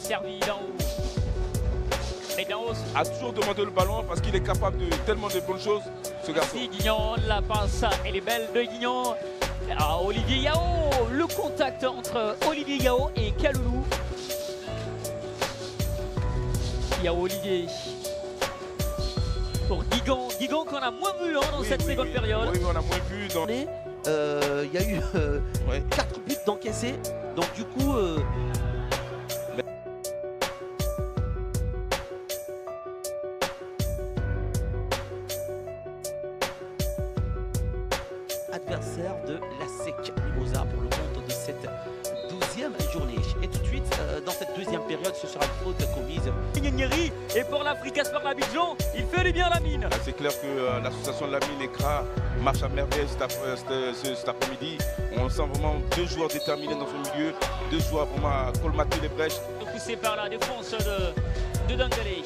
servi d'en haut. Et d'en haut. A toujours demandé le ballon parce qu'il est capable de tellement de bonnes choses, ce garçon. Merci Guignon, la passe, elle est belle de Guignon. Ah, Olivier Yao, le contact entre Olivier Yao et Kaloulou. Yao Olivier. Pour Guigan, Guigan qu'on a moins vu dans cette seconde période. Oui, on a moins vu dans... Il y a eu 4 buts d'encaissés, donc du coup... adversaire de la SEC Mimosa pour le compte de cette 12e journée. Et tout de suite, dans cette deuxième période, ce sera une faute commise. Et pour l'Africa Sport Abidjan, il fait du bien la mine. C'est clair que l'association de la mine ECRA marche à merveille cet après-midi. On sent vraiment deux joueurs déterminés dans son milieu, deux joueurs vraiment à colmater les brèches. Poussé par la défense de Dangale.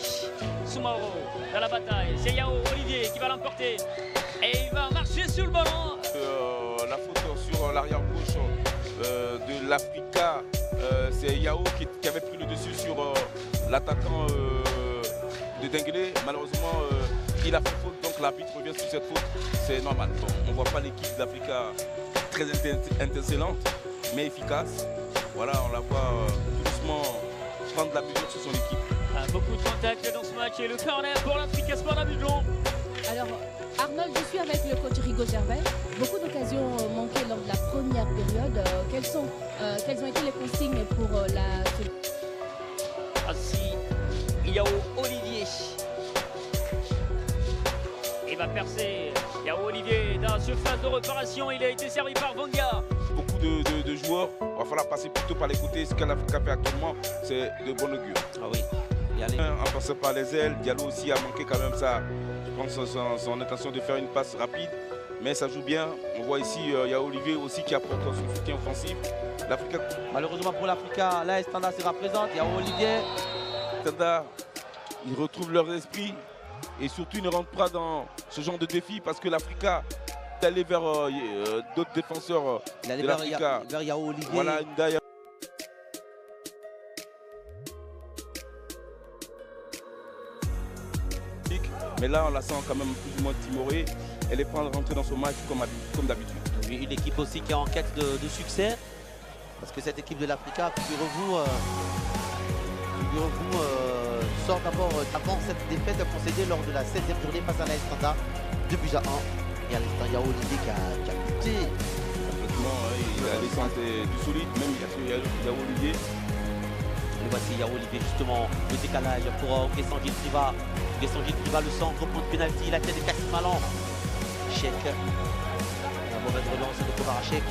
Soumaoro dans la bataille. C'est Yao Olivier qui va l'emporter. Et il va marcher sur le ballon. La faute sur l'arrière gauche de l'Africa, c'est Yao qui avait pris le dessus sur l'attaquant de Dengele. Malheureusement, il a fait faute, donc l'arbitre revient sur cette faute. C'est normal. On ne voit pas l'équipe d'Africa très intercellente, mais efficace. Voilà, on la voit tout doucement prendre la mesure sur son équipe. Beaucoup de contacts dans ce match et le corner pour l'Africa Sport Abidjan. Alors, Arnold, je suis avec le coach Rigo Gervais. Beaucoup d'occasions manquées lors de la première période. Quelles ont été les consignes pour la... Ainsi, Yao Olivier. Il va percer. Yao Olivier dans la surface de réparation. Il a été servi par Vanga. Beaucoup de joueurs, il va falloir passer plutôt par les côtés. Ce qu'elle a fait actuellement, c'est de bon augure. Ah oui. En passant par les ailes, Diallo aussi a manqué quand même ça. Je pense son intention de faire une passe rapide, mais ça joue bien. On voit ici, il y a Olivier aussi qui apporte son soutien offensif. L'Africa... Malheureusement pour l'Africa, là, Estanda sera présente. Il y a Olivier. Estanda, ils retrouvent leur esprit et surtout ils ne rentrent pas dans ce genre de défi parce que l'Africa est allé vers d'autres défenseurs de l'Africa. Vers Yao Olivier. Voilà, Ndaya. Mais là, on la sent quand même plus ou moins timorée. Elle est prête à rentrer dans son match comme d'habitude. Oui, une équipe aussi qui est en quête de succès. Parce que cette équipe de l'Africa, figurez-vous, sort d'abord avant cette défaite concédée lors de la 7e journée face à la Estanda, 2 buts à 1. Et à l'instant, il y a Olivier qui a buté. Complètement, il a laissé du solide, même il y a Olivier. Et voici Yao Olivier justement, le décalage pour Guessangil Priva. Guessangil Priva, le centre pour le pénalty, la tête de Kassim Malan. Chek. La mauvaise relance de Kovarachek.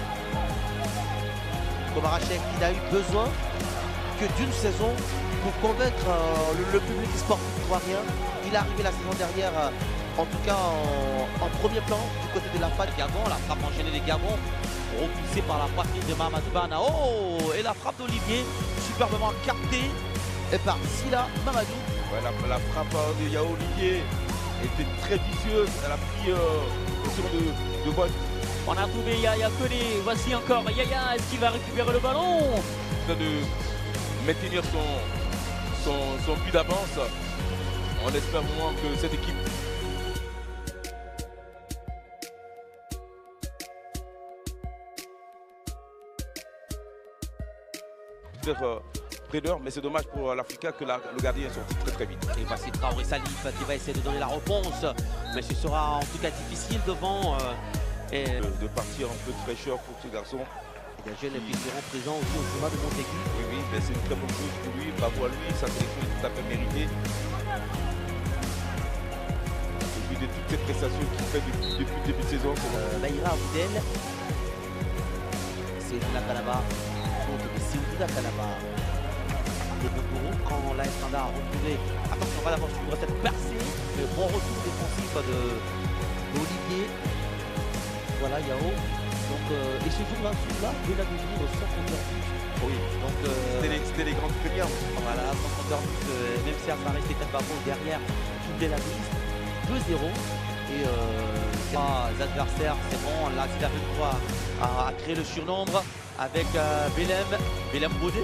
Kovarachek, il a eu besoin que d'une saison pour convaincre le public sportif ivoirien. Il est arrivé la saison dernière, en tout cas en premier plan du côté de la FAD Gabon. La frappe enchaînée des Gabon, repoussée par la poitrine de Mamadou Bana. Oh, et la frappe d'Olivier, superbement captée et par Sila Mamadou. Ouais, la frappe de Yao Olivier était très vicieuse. Elle a pris de vol. On a trouvé Yaya Koné. Voici encore Yaya. Est-ce qu'il va récupérer le ballon? De maintenir son but d'avance. On espère vraiment que cette équipe prédeur, mais c'est dommage pour l'Africa que le gardien est sorti très vite. Et voici Traoré Salif qui va essayer de donner la réponse, mais ce sera en tout cas difficile devant. De partir un peu de fraîcheur pour ce garçon. Il y a jeunes figurants présents aussi au tournoi de Montaigu. Oui, mais c'est une très bonne chose pour lui, bravo à lui, sa sélection est tout à fait méritée. Au vu de toutes ces prestations qu'il fait depuis le début de saison. Baïra Aboudel, c'est de la Calaba, contre de Séoudouda Calaba. Le Bokoro, quand la Estanda a retrouvé, attention, on va d'abord suivre cette percée, le bon retour défensif d'Olivier. Voilà Yao. Donc, et ce jour-là, il a devenir sans compteur but. Oui, donc c'était les grandes premières. Voilà, sans compteur but, même si Alvarez était Babo derrière, doublé la liste. 2-0. Et les adversaires, c'est bon, là c'est la droit à créer le surnombre avec Belem Brodé.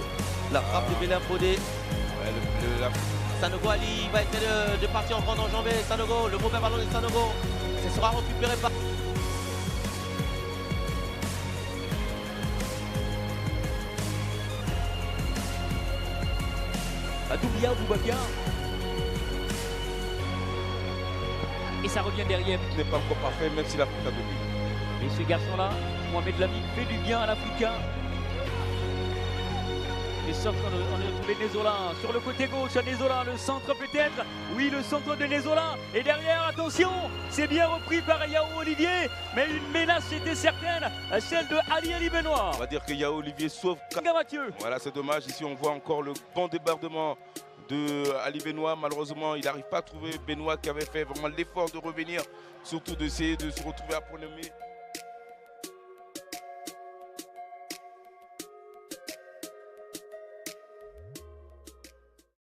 La frappe de Bélin Bodé. Ouais, Sanogo Ali va essayer de partir en grande enjambée. Sanogo, le mauvais ballon de Sanogo. Ce sera récupéré par... Doumbia Boubacar. Et ça revient derrière. Ce n'est pas encore parfait, même si l'Afrique a de but. Et ce garçon-là, Mohamed Lamine, fait du bien à l'Africain. Les centres, on a retrouvé Nezola sur le côté gauche. Nezola, le centre peut-être. Oui, le centre de Nezola. Et derrière, attention, c'est bien repris par Yao Olivier. Mais une menace était certaine, celle de Ali Benoît. On va dire que Yao Olivier sauve. Mathieu. Voilà, c'est dommage. Ici, on voit encore le bon débordement de Ali Benoît. Malheureusement, il n'arrive pas à trouver Benoît qui avait fait vraiment l'effort de revenir, surtout d'essayer de se retrouver à Pronomé.